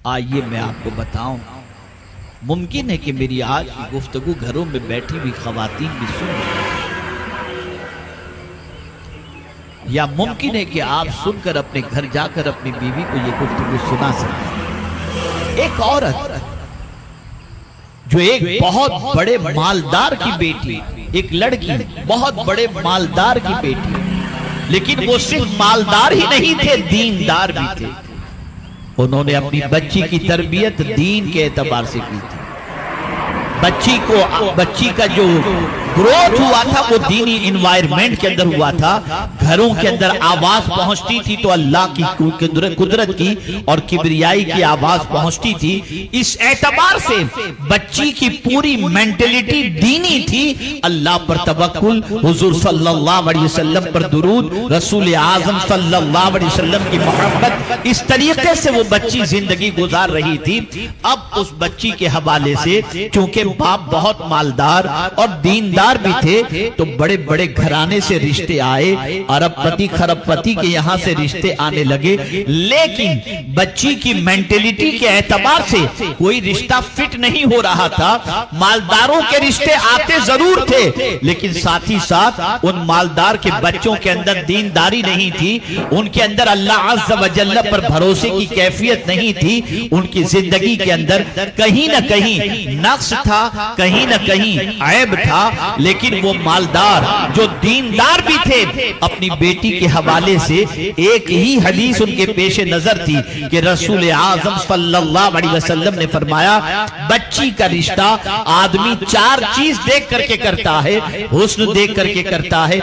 آئیے میں آپ کو بتاؤں، ممکن ہے کہ میری آج کی گفتگو گھروں میں بیٹھی ہوئی خواتین بھی سن رہی ہیں، یا ممکن ہے کہ آپ سن کر اپنے گھر جا کر اپنی بیوی کو یہ گفتگو سنا سکتے ہیں۔ ایک عورت جو ایک بہت بڑے مالدار کی بیٹی، ایک لڑکی بہت بڑے مالدار کی بیٹی، لیکن وہ صرف مالدار ہی نہیں تھے، دیندار بھی تھے۔ انہوں نے اپنی بچی کی تربیت دین کے اعتبار سے کی تھی۔ بچی کا جو گروتھ ہوا تھا وہ دینی انوائرمنٹ کے اندر ہوا تھا۔ گھروں کے اندر آواز پہنچتی تھی تو اللہ کی قدرت کی اور کبریائی کی آواز پہنچتی تھی۔ اس اعتبار سے بچی کی پوری مینٹلٹی دینی تھی۔ اللہ پر توکل، حضور صلی اللہ علیہ وسلم پر درود، رسول اعظم صلی اللہ علیہ وسلم کی محبت، اس طریقے سے وہ بچی زندگی گزار رہی تھی۔ اب اس بچی کے حوالے سے چونکہ باپ بہت مالدار اور دیندار بھی تھے تو بڑے بڑے گھرانے سے رشتے آئے، ارب پتی خرب پتی کے یہاں سے رشتے آنے لگے، لیکن بچی کی مینٹلٹی کے اعتبار سے کوئی رشتہ فٹ نہیں ہو رہا تھا۔ مالداروں کے رشتے آتے ضرور تھے، لیکن ساتھ ہی ساتھ ان مالدار کے بچوں کے اندر دینداری نہیں تھی، ان کے اندر اللہ عز و جل پر بھروسے کی کیفیت نہیں تھی، ان کی زندگی کے اندر کہیں نہ کہیں نقص تھا، کہیں نہ کہیں عیب تھا۔ لیکن وہ مالدار جو دیندار بھی تھے، اپنی بیٹی کے حوالے سے ایک ہی حدیث ان کے پیش نظر تھی کہ رسول اعظم صلی اللہ علیہ وسلم نے فرمایا، بچی کا رشتہ آدمی چار چیز دیکھ کر کے کرتا ہے، حسن دیکھ کر کے کرتا ہے،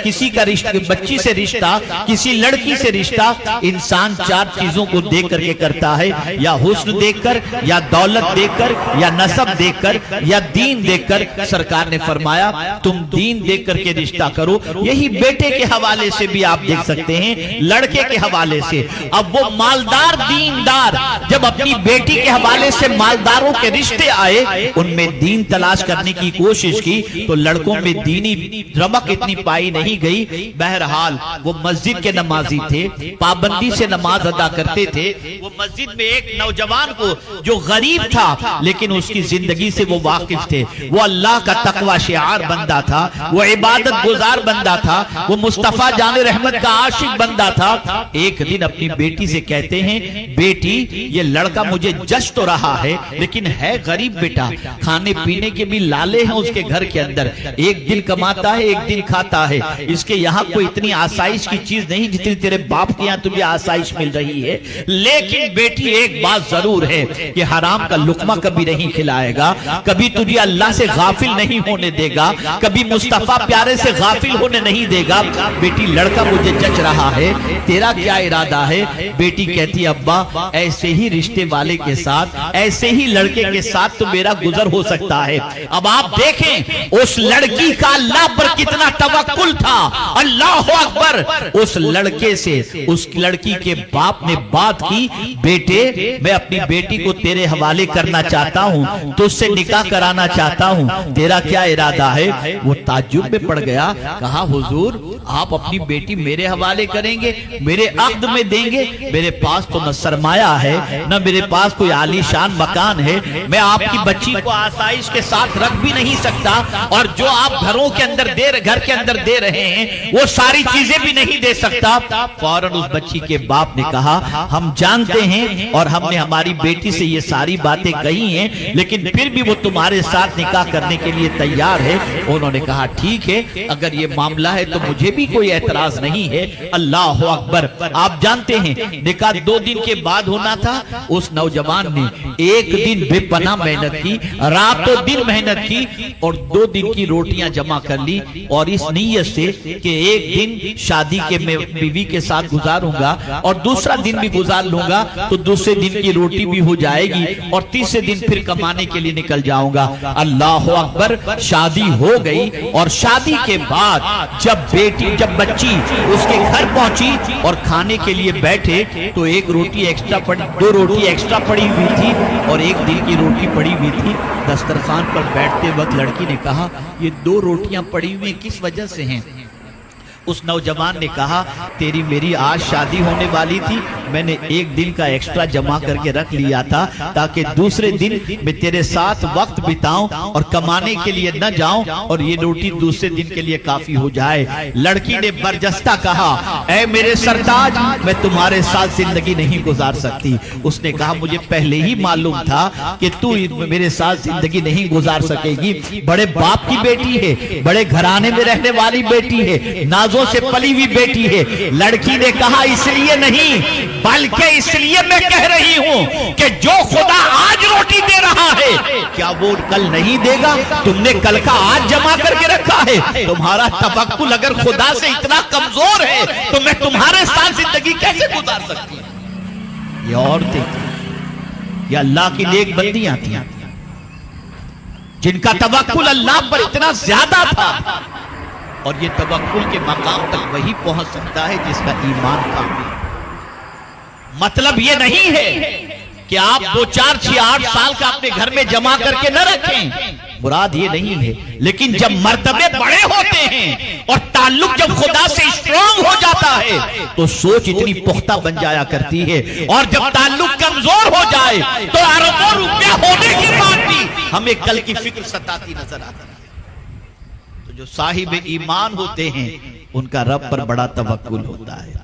کسی کا رشتہ، بچی سے رشتہ، کسی لڑکی سے رشتہ انسان چار چیزوں کو دیکھ کر کے کرتا ہے، یا حسن دیکھ کر، یا دولت دیکھ کر، یا نسب دیکھ کر، یا دین دیکھ کر۔ سرکار نے فرمایا تم دین دیکھ کر کے رشتہ کرو۔ یہی بیٹے کے حوالے سے بھی آپ دیکھ سکتے ہیں، لڑکے کے حوالے سے۔ اب وہ مالدار دیندار جب اپنی بیٹی کے حوالے سے مالداروں کے رشتے آئے، ان میں دین تلاش کرنے کی کوشش کی تو لڑکوں میں دینی رمق اتنی پائی نہیں گئی۔ بہرحال وہ مسجد کے نمازی تھے، پابندی سے نماز ادا کرتے تھے۔ وہ مسجد میں ایک نوجوان کو جو غریب تھا لیکن اس کی زندگی سے وہ واقف تھے، وہ اللہ کا تقوی شعار بندہ تھا، وہ عبادت گزار بندہ تھا، وہ مصطفیٰ جان رحمت کا عاشق بندہ تھا۔ ایک دن اپنی بیٹی سے کہتے ہیں، بیٹی یہ لڑکا مجھے جچ تو رہا ہے لیکن ہے غریب بیٹا، کھانے پینے کے بھی لالے ہیں اس کے گھر کے اندر، ایک دن کماتا ہے ایک دن کھاتا ہے، اس کے یہاں کوئی اتنی آسائش کی چیز نہیں جتنی تیرے باپ کے یہاں تجھے آسائش مل رہی ہے، لیکن بیٹی ایک بات ضرور ہے کہ حرام کا لقمہ کبھی نہیں کھلائے گا، کبھی تجھے اللہ سے غافل نہیں ہونے دے گا، کبھی مصطفیٰ پیارے سے غافل ہونے نہیں دے گا۔ بیٹی لڑکا مجھے جچ رہا ہے، تیرا کیا ارادہ ہے؟ بیٹی کہتی ابا ایسے ہی رشتے والے کے ساتھ، ایسے ہی لڑکے کے ساتھ تو میرا گزر ہو سکتا ہے۔ اب آپ دیکھیں اس لڑکی کا اللہ پر کتنا توکل تھا، اللہ اکبر۔ اس لڑکے سے اس لڑکی کے باپ نے بات کی، بیٹے میں اپنی بیٹی کو تیرے حوالے کرنا چاہتا ہوں، تجھ سے نکاح کرانا چاہتا ہوں، تیرا کیا ارادہ ہے؟ وہ تعجب میں پڑ گیا، کہا حضور آپ اپنی بیٹی میرے حوالے کریں گے، میرے عقد میں دیں گے؟ میرے پاس تو نہ سرمایہ ہے نہ میرے پاس کوئی عالی شان مکان ہے، میں آپ کی بچی کو آسائش کے ساتھ رکھ بھی نہیں سکتا، اور جو آپ گھروں کے اندر گھر کے اندر دے رہے ہیں وہ ساری چیزیں بھی نہیں دے سکتا۔ فوراً اس بچی کے باپ نے کہا ہم جانتے ہیں اور ہم نے ہماری بیٹی سے یہ ساری باتیں کہی ہیں، لیکن پھر بھی وہ تمہارے ساتھ نکاح کرنے کے لیے تیار ہے۔ انہوں نے کہا ٹھیک ہے، اگر یہ معاملہ ہے تو مجھے بھی کوئی اعتراض نہیں ہے۔ اللہ اکبر۔ آپ جانتے ہیں نکاح 2 دن کے بعد ہونا تھا، اس نوجوان نے ایک دن بے پناہ محنت کی، رات و دن محنت کی، اور 2 دن کی روٹیاں جمع کر لی، اور اس نیت سے کہ ایک دن شادی کے میں بیوی کے ساتھ گزاروں گا اور دوسرا دن بھی گزار لوں گا تو دوسرے دن کی روٹی بھی ہو جائے گی، اور تیسرے دن پھر کمانے کے لیے نکل جاؤں گا۔ اللہ اکبر۔ شادی ہو گئی، اور شادی کے بعد جب بچی اس کے گھر پہنچی اور کھانے کے لیے بیٹھے تو ایک روٹی ایکسٹرا پڑی، 2 روٹی ایکسٹرا پڑی ہوئی تھی اور ایک دن کی روٹی پڑی ہوئی تھی۔ دسترخوان پر بیٹھتے وقت لڑکی نے کہا یہ 2 روٹیاں پڑی ہوئی کس وجہ سے ہیں؟ اس نوجوان نے کہا تیری میری آج شادی ہونے والی تھی، میں نے ایک دن کا ایکسٹرا جمع کر کے رکھ لیا تھا تاکہ دوسرے دن میں تیرے ساتھ وقت بتاؤں اور کمانے کے لیے نہ جاؤں اور یہ روٹی دوسرے دن کے لیے کافی ہو جائے۔ لڑکی نے برجستہ کہا اے میرے سرتاج میں تمہارے ساتھ زندگی نہیں گزار سکتی۔ اس نے کہا مجھے پہلے ہی معلوم تھا کہ تو میرے ساتھ زندگی نہیں گزار سکے گی، بڑے باپ کی بیٹی ہے، بڑے گھرانے میں رہنے والی بیٹی ہے، نازوں سے پلی ہوئی بیٹی ہے۔ لڑکی نے کہا اس لیے نہیں بلکہ اس لیے میں کہہ رہی ہوں کہ جو خدا آج روٹی دے رہا ہے کیا وہ کل نہیں دے گا؟ تم نے کل کا آج جمع کر کے رکھا ہے۔ تمہارا توکل اگر خدا سے اتنا کمزور ہے تو میں تمہارے ساتھ زندگی کیسے گزار سکتی ہوں؟ یہ عورتیں یہ اللہ کی نیک بندیاں تھیں جن کا توکل اللہ پر اتنا زیادہ تھا، اور یہ توکل کے مقام تک وہی پہنچ سکتا ہے جس کا ایمان کامل۔ مطلب یہ نہیں ہے کہ آپ 2 4 6 8 سال کا اپنے گھر میں جمع کر کے نہ رکھیں، مراد یہ نہیں ہے، لیکن جب مرتبے بڑے ہوتے ہیں اور تعلق جب خدا سے اسٹرانگ ہو جاتا ہے تو سوچ اتنی پختہ بن جایا کرتی ہے، اور جب تعلق کمزور ہو جائے تو اربوں روپیہ ہونے کے بعد بھی ہمیں کل کی فکر ستاتی نظر آتی ہے۔ تو جو صاحب ایمان ہوتے ہیں ان کا رب پر بڑا توکل ہوتا ہے،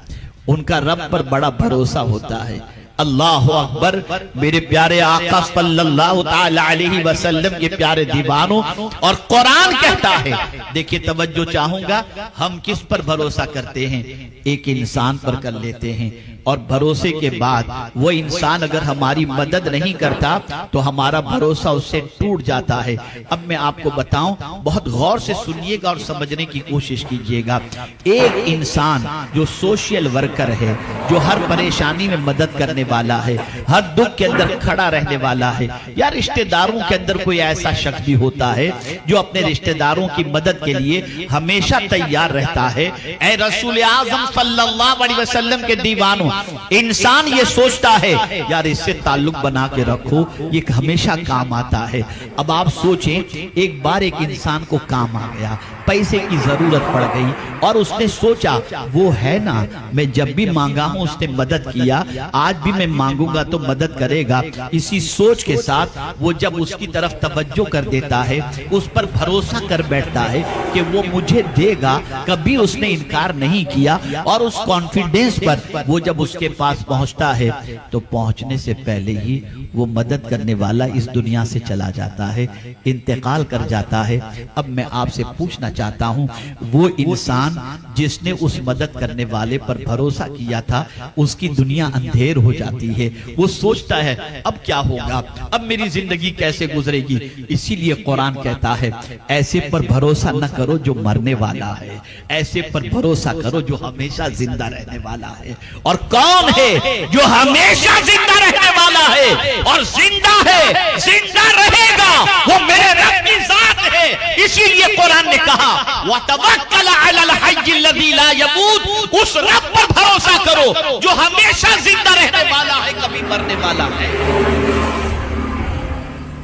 ان کا رب پر بڑا بھروسہ ہوتا ہے۔ اللہ اکبر، میرے پیارے آقا صلی اللہ تعالی علیہ وسلم کے پیارے دیوانوں، اور قرآن کہتا ہے، دیکھیں توجہ چاہوں گا، ہم کس پر بھروسہ کرتے ہیں؟ ایک انسان پر کر لیتے ہیں، اور بھروسے کے بعد وہ انسان اگر ہماری مدد نہیں کرتا تو ہمارا بھروسہ اس سے ٹوٹ جاتا ہے۔ اب میں آپ کو بتاؤں، بہت غور سے سنیے گا اور سمجھنے کی کوشش کیجئے گا۔ ایک انسان جو سوشل ورکر ہے، جو ہر پریشانی میں مدد کرنے والا ہے، ہر دکھ کے اندر کھڑا رہنے والا ہے، یا رشتہ داروں کے اندر کوئی ایسا شخص بھی ہوتا ہے جو اپنے رشتہ داروں کی مدد کے لیے ہمیشہ تیار رہتا ہے۔ اے رسول اعظم صلی اللہ علیہ وسلم کے دیوانوں، انسان یہ سوچتا ہے یار اس سے تعلق بنا کے رکھو، یہ ہمیشہ کام آتا ہے۔ اب آپ سوچیں، ایک بار ایک انسان کو کام آ گیا، پیسے کی ضرورت پڑ گئی، اور اس نے سوچا وہ ہے نا، میں جب بھی مانگا ہوں اس نے مدد کیا، آج بھی میں مانگوں گا تو مدد کرے گا۔ اسی سوچ کے ساتھ وہ جب اس کی طرف توجہ کر دیتا ہے، اس پر بھروسہ کر بیٹھتا ہے کہ وہ مجھے دے گا، کبھی اس نے انکار نہیں کیا، اور اس کانفیڈنس پر وہ جب اس کے پاس پہنچتا ہے تو پہنچنے سے پہلے ہی وہ مدد کرنے والا اس دنیا سے چلا جاتا ہے، انتقال کر جاتا ہے۔ اب میں آپ سے پوچھنا چاہتا ہوں، وہ انسان جس نے اس مدد کرنے والے پر بھروسہ کیا تھا، اس کی دنیا اندھیر ہو جاتی ہے، وہ سوچتا ہے اب کیا ہوگا، اب میری زندگی کیسے گزرے گی۔ اسی لیے قرآن کہتا ہے ایسے پر بھروسہ نہ کرو جو مرنے والا ہے، ایسے پر بھروسہ کرو جو ہمیشہ زندہ رہنے والا ہے۔ اور کون ہے جو ہمیشہ زندہ رہنے والا ہے اور زندہ ہے، زندہ رہے گا، وہ میرے رب کی ذات ہے۔ اسی لیے قرآن نے کہا وَتَوَكَّلَ عَلَى الْحَيِّ الَّذِي لَا يَمُوتُ، اس رب پر بھروسہ کرو جو ہمیشہ زندہ رہنے والا ہے، کبھی مرنے والا ہے۔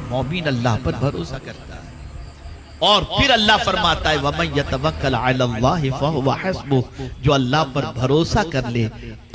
مومن اللہ پر بھروسہ کرتا ہے، اور پھر اللہ فرماتا ہے وَمَن يَتَوَكَّلْ عَلَى اللَّهِ فَهُوَ حَسْبُهُ، جو اللہ پر بھروسہ کر لے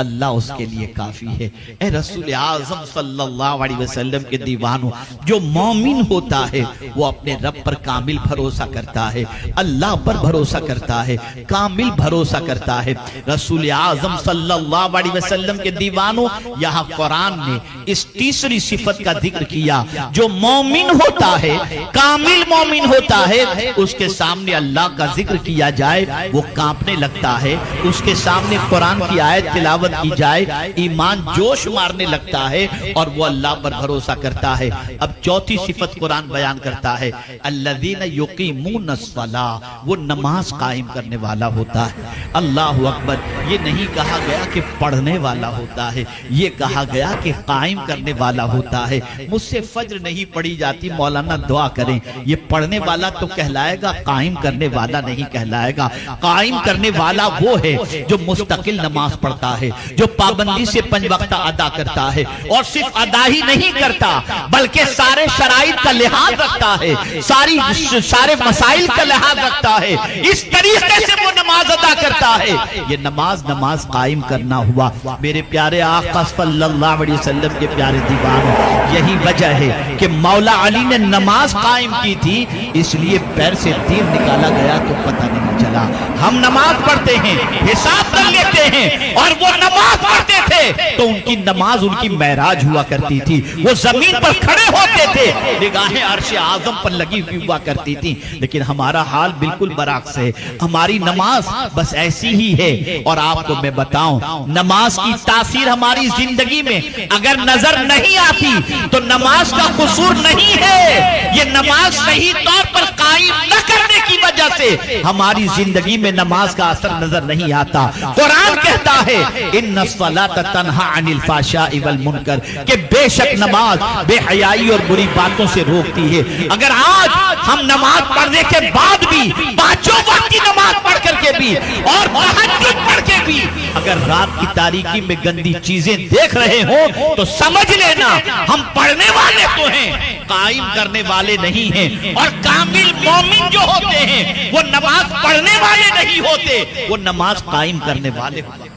اللہ اس کے لیے کافی ہے۔ اے رسول اعظم صلی اللہ علیہ وسلم کے دیوانوں، جو مومن ہوتا ہے وہ اپنے رب پر کامل بھروسہ کرتا ہے، اللہ پر بھروسہ کرتا ہے، کامل بھروسہ کرتا ہے۔ رسول اعظم صلی اللہ علیہ وسلم کے دیوانوں، یہاں قرآن نے اس تیسری صفت کا ذکر کیا، جو مومن ہوتا ہے، کامل مومن ہوتا ہے، اس کے سامنے اللہ کا ذکر کیا جائے وہ کانپنے لگتا ہے، اس کے سامنے قرآن کی آیت تلاوت کی جائے ایمان جوش مارنے لگتا ہے، اور وہ اللہ پر بھروسہ کرتا ہے۔ اب چوتھی صفت قرآن بیان کرتا ہے الذین یقیمون الصلاۃ، وہ نماز قائم کرنے والا ہوتا ہے۔ اللہ اکبر، یہ نہیں کہا گیا کہ پڑھنے والا ہوتا ہے، یہ کہا گیا کہ قائم کرنے والا ہوتا ہے۔ مجھ سے فجر نہیں پڑھی جاتی، مولانا دعا کریں، یہ پڑھنے والا تو کہلائے گا، قائم کرنے والا نہیں کہلائے گا۔ قائم کرنے والا وہ ہے جو مستقل نماز پڑھتا ہے، جو پابندی سے 5 وقت ادا کرتا ہے، اور صرف ادا ہی نہیں کرتا بلکہ سارے شرائط کا لحاظ رکھتا ہے، سارے مسائل کا لحاظ رکھتا ہے۔ اس طریقے سے وہ نماز ادا کرتا ہے. یہ نماز قائم کرنا ہوا. میرے پیارے آقا صلی اللہ علیہ وسلم کے پیارے دیوان، یہی وجہ ہے کہ مولا علی نے نماز قائم کی تھی، اس لیے پیر سے تیر نکالا گیا تو پتہ نہیں چلا. ہم نماز پڑھتے ہیں، حساب کر لیتے ہیں، اور وہ نماز پڑھتے تھے تو ان کی نماز ان کی معراج ہوا کرتی تھی. وہ زمین پر کھڑے ہوتے تھے، نگاہیں عرش اعظم پر لگی ہوئی ہوا کرتی تھی. لیکن ہمارا حال بالکل برعکس ہے. ہماری نماز بس ایسی ہی ہے. اور آپ کو میں بتاؤں، نماز کی تاثیر ہماری زندگی میں اگر نظر نہیں آتی تو نماز کا قصور نہیں ہے. یہ نماز صحیح طور پر قائم نہ کرنے کی وجہ سے ہماری زندگی میں نماز کا اثر نظر نہیں آتا. قرآن کہتا ہے ان الصلاۃ تنہی عن الفحشاء والمنکر، کہ بے شک نماز بے حیائی اور بری باتوں سے روکتی ہے. اگر آج ہم نماز پڑھنے کے بعد بھی، پانچوں وقت کی نماز پڑھ کر کے بھی اور تہجد پڑھ کے بھی اگر رات کی تاریکی میں گندی چیزیں دیکھ رہے ہوں تو سمجھ لینا ہم پڑھنے والے تو ہیں، قائم کرنے والے نہیں ہیں. اور کامل مومن جو ہوتے ہیں وہ نماز پڑھنے والے نہیں ہوتے، وہ نماز قائم کرنے والے ہوتے ہیں.